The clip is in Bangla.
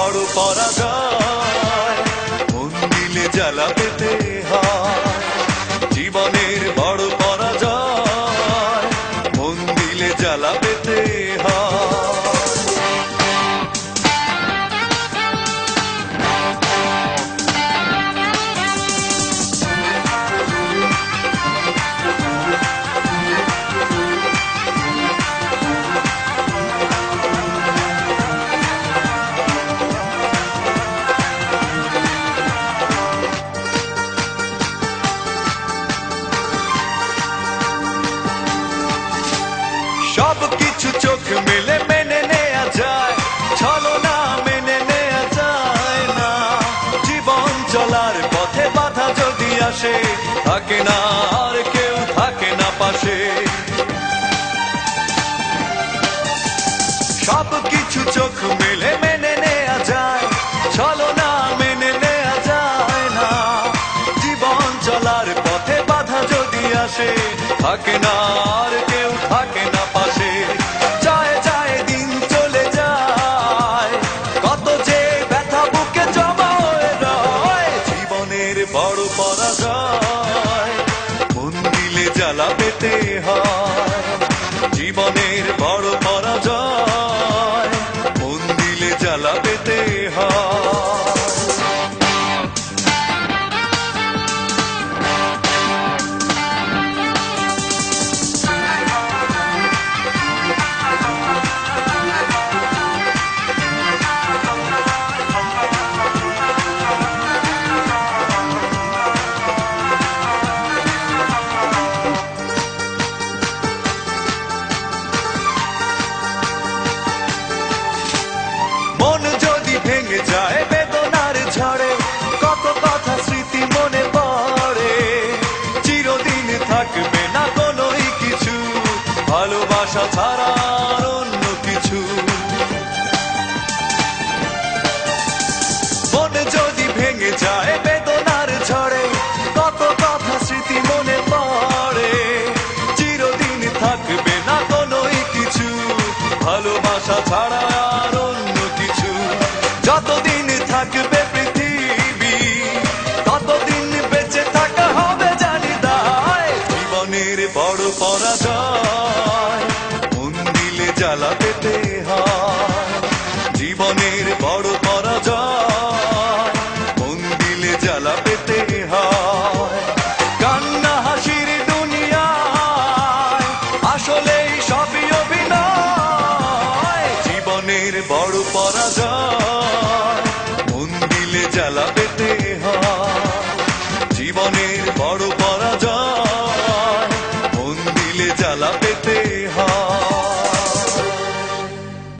বড় পরাজয়, মন দিলে জ্বালা পেতে হয়। জীবনের বড় পরাজয়, মন দিলে জ্বালা পেতে হয়। সব কিছু চোখ মেলে মেনে নেয়া যায়, ছলনা মেনে নেয়া যায় না। জীবন চলার পথে বাধা যদি আসে, থাকে না আর কেউ থাকে না পাশে। সব কিছু চোখ মেলে মেনে নেয়া যায়, ছলনা মেনে নেয়া যায় না। জীবন চলার পথে বাধা যদি আসে, থাকে না আর কেউ থাকে না পাশে। যায় যায় দিন চলে যায়, কত যে ব্যথা বুকে জমা হয়ে রয়। জীবনের বড় পরাজয়, মন দিলে জ্বালা পেতে হয়। জীবনের বড় পরাজয়, মন দিলে জ্বালা পেতে হয়। মন যদি ভেঙে যায় বেদনার ঝড়ে, কত কথা স্মৃতি মনে পড়ে। চিরদিন থাকবে না কোনোই কিছু, ভালোবাসা ছাড়া আর অন্য কিছু। মন যদি ভেঙে যায় বেদনার ঝড়ে, কত কথা স্মৃতি মনে পড়ে। চিরদিন থাকবে না কোনোই কিছু, ভালোবাসা ছাড়া আর অন্য কিছু। যতদিন থাকবে